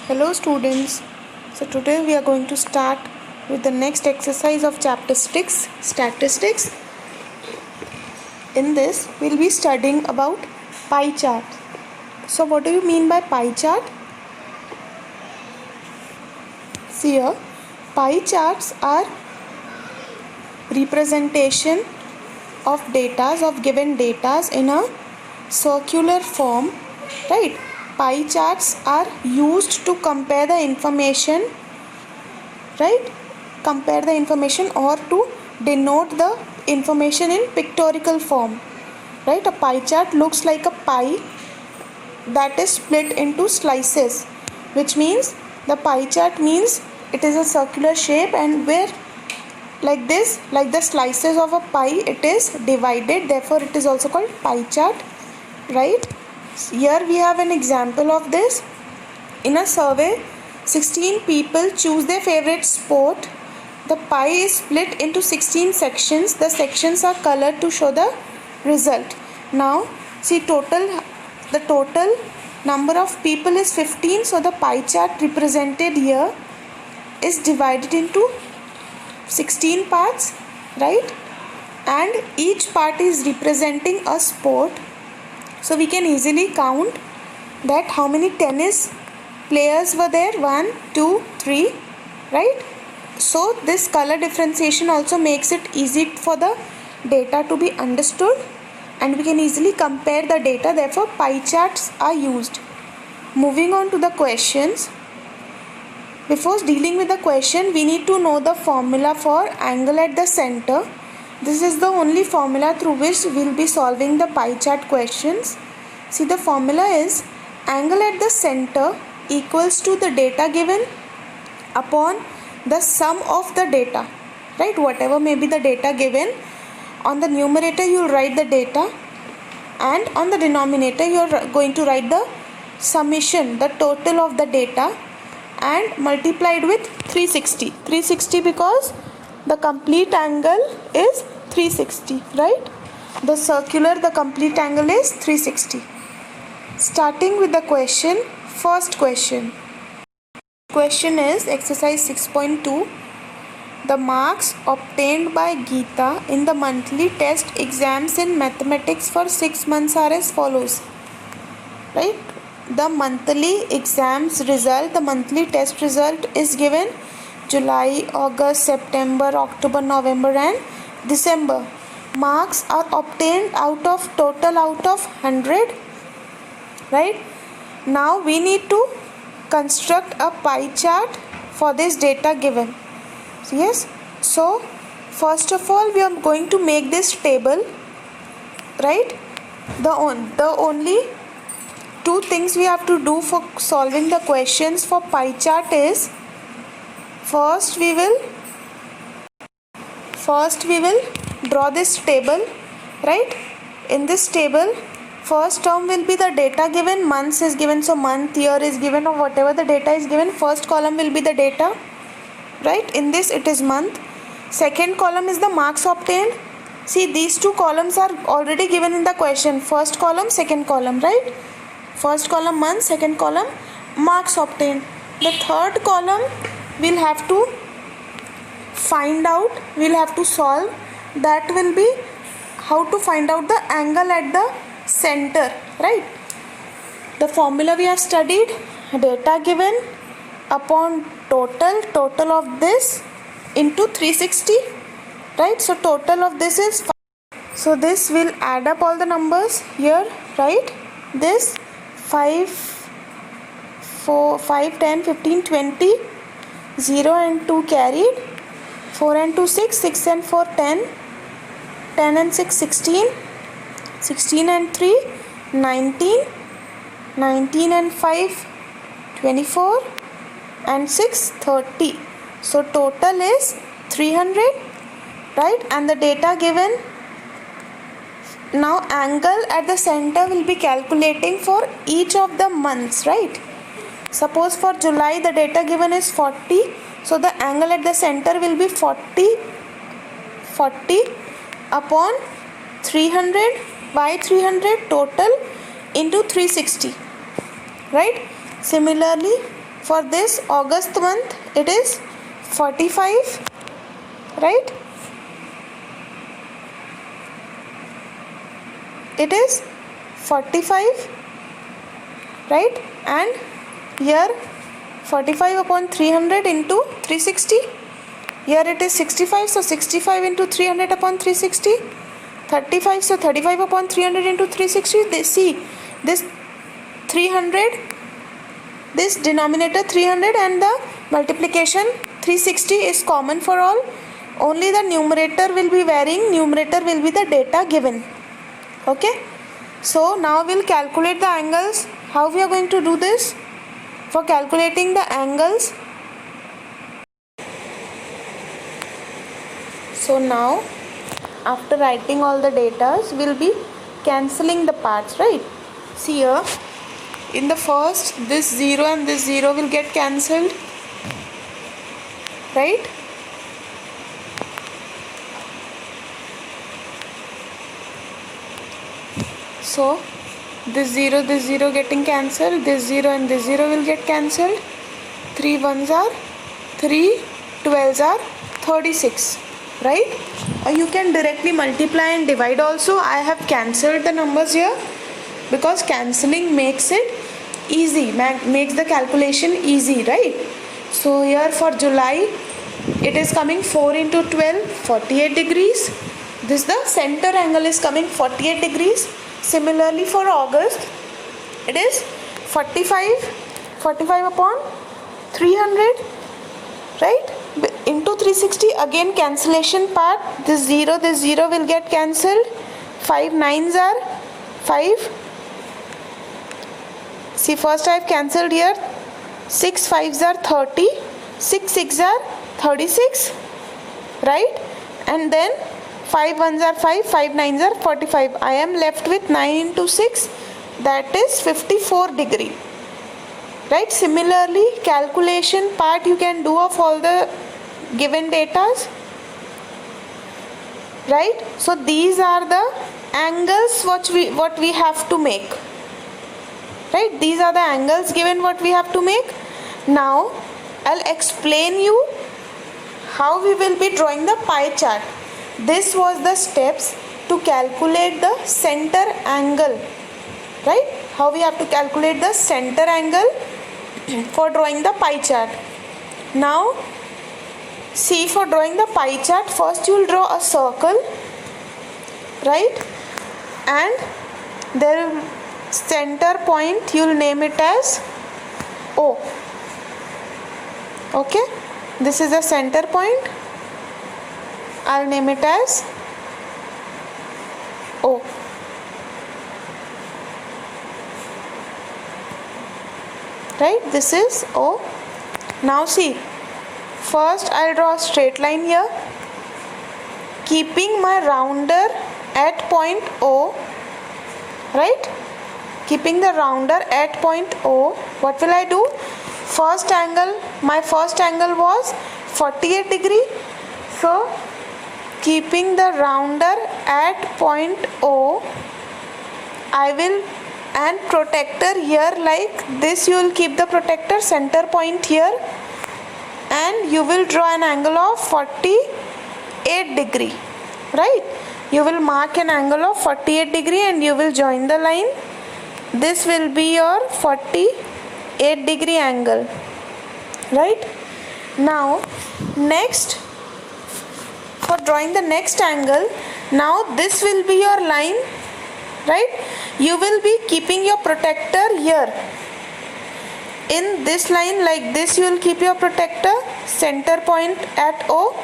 Hello students. So today we are going to start with the next exercise of chapter 6, statistics. In this we'll be studying about pie chart. So what do you mean by pie chart? See here, pie charts are representation of datas of given datas in a circular form, right? Pie charts are used to compare the information, right? Compare the information or to denote the information in pictorial form, right? A pie chart looks like a pie that is split into slices, which means the pie chart means it is a circular shape, and where like this, like the slices of a pie, it is divided, therefore it is also called pie chart, right? Here we have an example of this. In a survey, 16 people choose their favorite sport. The pie is split into 16 sections. The sections are colored to show the result. Now see, the total number of people is 15, so the pie chart represented here is divided into 16 parts, right? And each part is representing a sport. So we can easily count that how many tennis players were there. 1, 2, 3, right? So this color differentiation also makes it easy for the data to be understood, and we can easily compare the data, therefore pie charts are used. Moving on to the questions. Before dealing with the question, we need to know the formula for angle at the center. This is the only formula through which we will be solving the pie chart questions. See, the formula is angle at the center equals to the data given upon the sum of the data, right? Whatever may be the data given, on the numerator you will write the data, and on the denominator you are going to write the summation, the total of the data, and multiplied with 360. 360 because the complete angle is 360, right? The complete angle is 360. Starting with the question, first question. Question is exercise 6.2. The marks obtained by Geeta in the monthly test exams in mathematics for 6 months are as follows, right? The monthly exams result, the monthly test result is given July, August, September, October, November and December. Marks are obtained out of 100, right? Now we need to construct a pie chart for this data given. Yes, so first of all we are going to make this table, right? The only two things we have to do for solving the questions for pie chart is, first we will draw this table, right? In this table, first term will be the data given, months is given, so month, year is given, or whatever the data is given. First column will be the data, right? In this it is month. Second column is the marks obtained. See, these two columns are already given in the question. First column, second column, right? First column month, second column marks obtained. The third column we'll have to find out, we'll have to solve. That will be how to find out the angle at the center, right? The formula we have studied, data given upon total of this into 360, right? So total of this is 5. So this will add up all the numbers here, right? This 5, 4, 5, 10, 15, 20, 0 and 2 carried, 4 and 2 6, 6 and 4 10, 10 and 6 16, 16 and 3 19, 19 and 5 24 and 6 30. So total is 300, right? And the data given. Now angle at the center will be calculating for each of the months, right? Suppose for July the data given is 40, so the angle at the center will be 40 upon 300 by 300 total into 360, right? Similarly For this August month it is 45, right? It is 45, right? And here 45 upon 300 into 360. Here it is 65, so 65 into 300 upon 360. 35, so 35 upon 300 into 360. See, this 300, this denominator 300 and the multiplication 360 is common for all. Only the numerator will be varying. Numerator will be the data given. Okay. So now we'll calculate the angles. How we are going to do this? For calculating the angles, so now after writing all the datas, we'll be cancelling the parts, right? See here, in the first, this 0 and this 0 will get cancelled, right? So this 0 getting cancelled, this 0 and this 0 will get cancelled. 3 ones are 3, 12s are 36, right? You can directly multiply and divide also. I have cancelled the numbers here because cancelling makes it easy, makes the calculation easy, right? So here for July it is coming 4 into 12, 48 degrees. This the center angle is coming 48 degrees. Similarly for August it is 45 upon 300, right, into 360. Again cancellation part, this 0 will get cancelled. 5 9s are 5. See, first I have cancelled here. 6 5s are 30, 6 6 are 36, right? And then 5 1s are 5, 5 9s are 45. I am left with 9 into 6, that is 54 degree, right? Similarly, calculation part you can do of all the given datas, right? So these are the angles what we have to make, right? These are the angles given what we have to make. Now I'll explain you how we will be drawing the pie chart. This was the steps to calculate the center angle, right? How we have to calculate the center angle for drawing the pie chart. Now see, for drawing the pie chart, first you will draw a circle, right? And their center point you will name it as O. Okay, this is the center point. I'll name it as O. Right, this is O. Now see, first I'll draw a straight line here, keeping my rounder at point O, right? Keeping the rounder at point O, what will I do? First angle, my first angle was 48 degree. So keeping the rounder at point O, I will, and protector here like this, you will keep the protector center point here and you will draw an angle of 48 degree, right? You will mark an angle of 48 degree and you will join the line. This will be your 48 degree angle, right? Now next, for drawing the next angle, now this will be your line, right? You will be keeping your protector here in this line like this. You will keep your protector center point at O,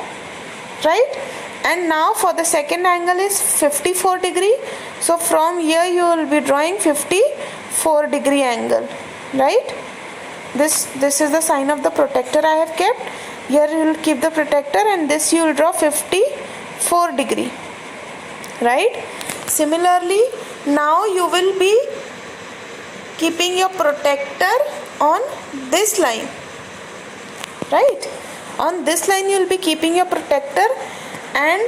right? And now for the second angle is 54 degree. So from here you will be drawing 54 degree angle, right? This is the sign of the protector I have kept. Here you will keep the protector and this you will draw 54 degree, right? Similarly, now you will be keeping your protector on this line, right? On this line you will be keeping your protector, and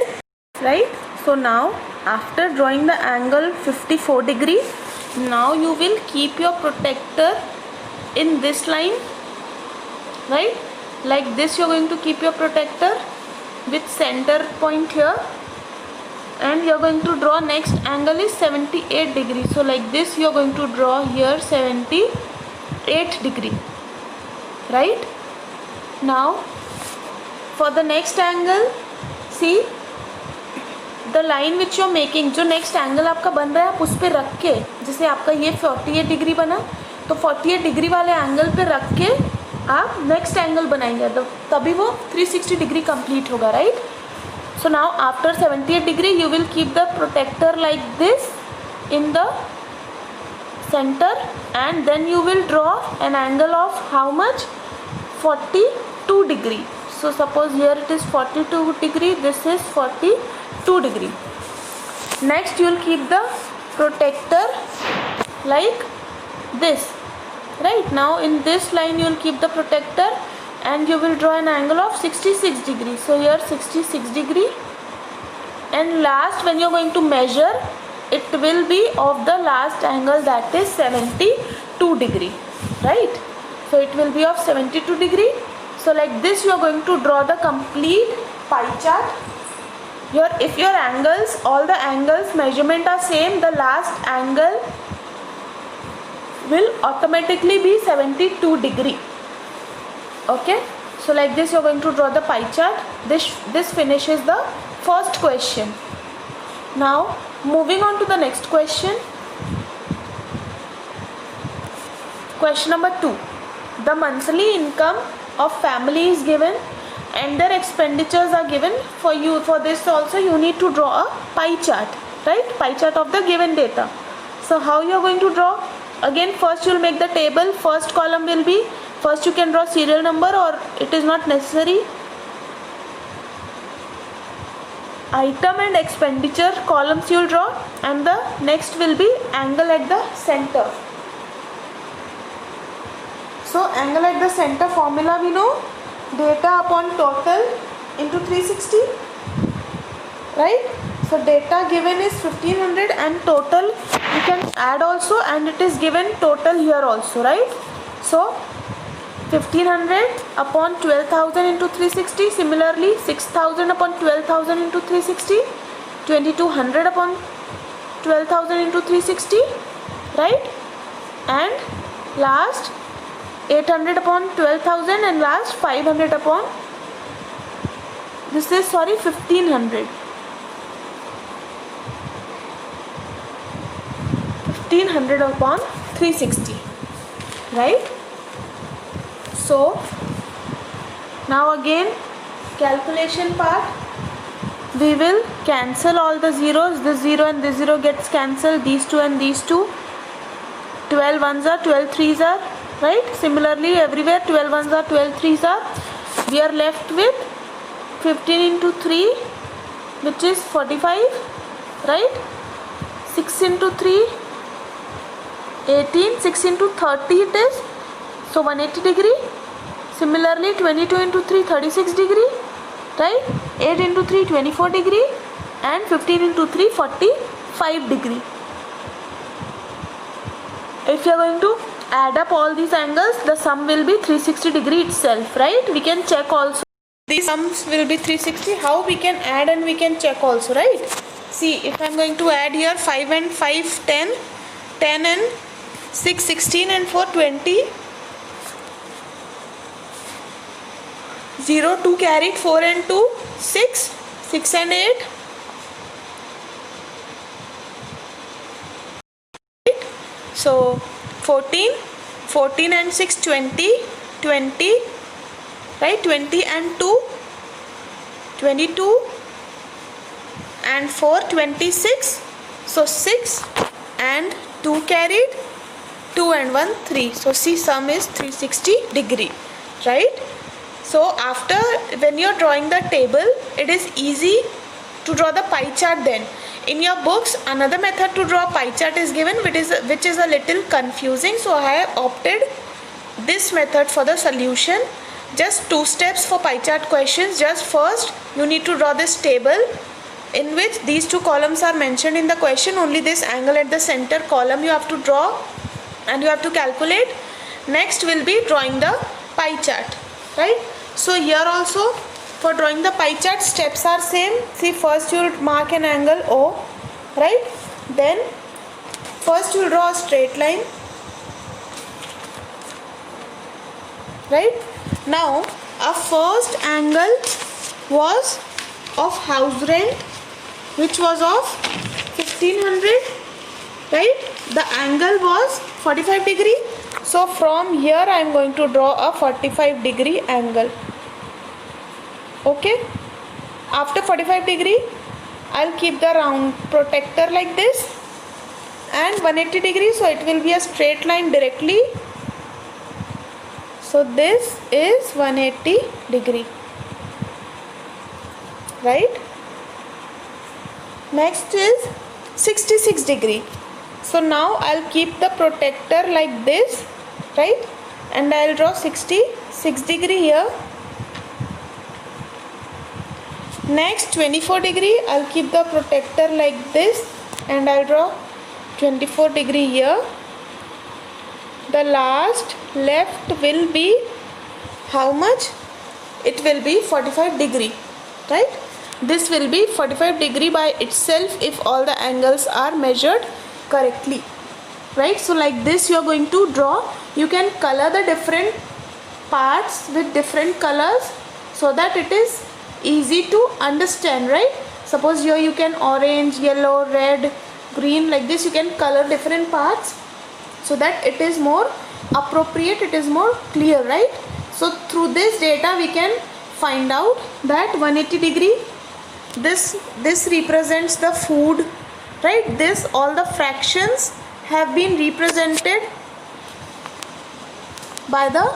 right. So now after drawing the angle 54 degree, now you will keep your protector in this line, right? Like this, you're going to keep your protector with center point here, and you're going to draw next angle is 78 degrees. So like this, you're going to draw here 78 degree, right? Now for the next angle, see the line which you're making, जो next angle आपका बन रहा है, आप उस पर रख के, जैसे आपका ये 48 डिग्री बना, तो 48 डिग्री वाले एंगल पे रख के आप नेक्स्ट एंगल बनाएंगे, तभी वो 360 डिग्री कंप्लीट होगा, right? So now after 78 degree, you will keep the protector like this in the center, and then you will draw an angle of how much? 42 degree. So suppose here it is 42 degree, this is 42 degree. Next you will keep the protector like this, right? Now in this line you will keep the protector and you will draw an angle of 66 degree. So here 66 degree, and last when you are going to measure, it will be of the last angle, that is 72 degree, right? So it will be of 72 degree. So like this you are going to draw the complete pie chart. If your angles, all the angles measurement are same, the last angle will automatically be 72 degree. Okay, so like this you are going to draw the pie chart. This finishes the first question. Now moving on to the next question. Question number 2. The monthly income of family is given and their expenditures are given. For this also you need to draw a pie chart, right? Pie chart of the given data. So how you are going to draw? Again, first you will make the table. First column will be, first you can draw serial number, or it is not necessary. Item and expenditure columns you will draw, and the next will be angle at the center. So angle at the center formula we know, data upon total into 360, right? So data given is 1500 and total you can add also, and it is given total here also, right? So 1500 upon 12,000 into 360, similarly 6,000 upon 12,000 into 360, 2200 upon 12,000 into 360, right? And last 800 upon 12,000, and last 500 upon, this is 1500. 1500 upon 360, right? So now again calculation part, we will cancel all the zeros. This 0 and this 0 gets cancelled, these 2 and these 2. 12 ones are 12 threes are, right? Similarly everywhere 12 ones are 12 threes are. We are left with 15 into 3, which is 45, right? 6 into 3, 18, 6 into 30 it is, so 180 degree. Similarly 22 into 3, 36 degree, right? 8 into 3, 24 degree, and 15 into 3, 45 degree. If you are going to add up all these angles, the sum will be 360 degree itself, right? We can check also. These sums will be 360. How we can add and we can check also, right? See, if I am going to add here 5 and 5, 10, 10 and 6, 16, and 4, 20. 0, 2 carried, 4 and 2, 6, 6 and 8. Right? So 14, 14 and 6, 20, 20, right? 20 and 2, 22, and 4, 26. So 6 and 2 carried, 2 and 1, 3. So see, sum is 360 degree, right? So after, when you are drawing the table, it is easy to draw the pie chart. Then in your books another method to draw pie chart is given, which is a little confusing. So I have opted this method for the solution. Just 2 steps for pie chart questions. Just first you need to draw this table in which these 2 columns are mentioned in the question. Only this angle at the center column you have to draw and you have to calculate. Next will be drawing the pie chart. right? So here also for drawing the pie chart, steps are same. See, first you will mark an angle O, right? Then first you will draw a straight line, right? Now our first angle was of house rent, which was of 1500, right? The angle was 45 degree. So from here I am going to draw a 45 degree angle. Okay, after 45 degree I'll keep the round protector like this, and 180 degrees, so it will be a straight line directly. So this is 180 degree, right? Next is 66 degree. So now I'll keep the protector like this, right? And I'll draw 66 degree here. Next 24 degree, I'll keep the protector like this and I'll draw 24 degree here. The last left will be how much? It will be 45 degree, right? This will be 45 degree by itself if all the angles are measured correctly, right? So like this you are going to draw. You can color the different parts with different colors so that it is easy to understand, right? Suppose here you can orange, yellow, red, green, like this you can color different parts so that it is more appropriate, it is more clear, right? So through this data we can find out that 180 degree, this represents the food, right? This, all the fractions have been represented by the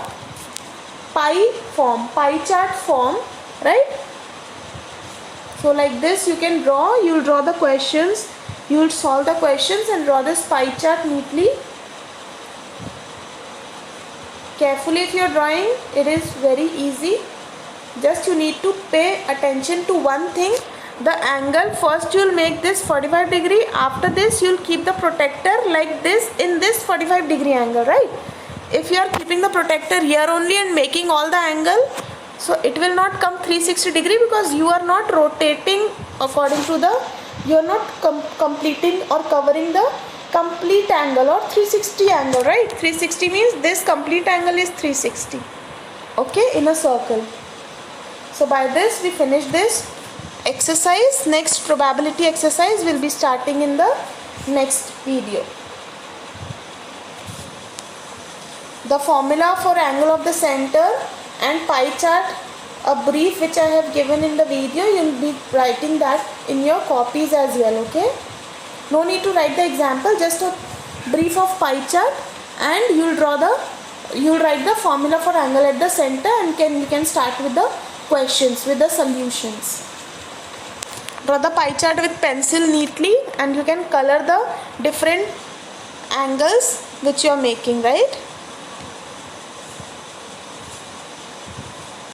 pie form, pie chart form, right? So like this you can draw, you will draw the questions, you will solve the questions and draw this pie chart neatly. Carefully if you are drawing, it is very easy. Just you need to pay attention to one thing, the angle. First you will make this 45 degree, after this you will keep the protector like this in this 45 degree angle, right? If you are keeping the protector here only and making all the angle, so it will not come 360 degree because you are not rotating according to the, you are not completing or covering the complete angle or 360 angle, right? 360 means this complete angle is 360, okay, in a circle. So by this we finish this exercise. Next probability exercise will be starting in the next video. The formula for angle of the center and pie chart, a brief which I have given in the video, you will be writing that in your copies as well, okay? No need to write the example, just a brief of pie chart, and you will write the formula for angle at the center, and you can start with the questions, with the solutions. Draw the pie chart with pencil neatly and you can color the different angles which you are making, right?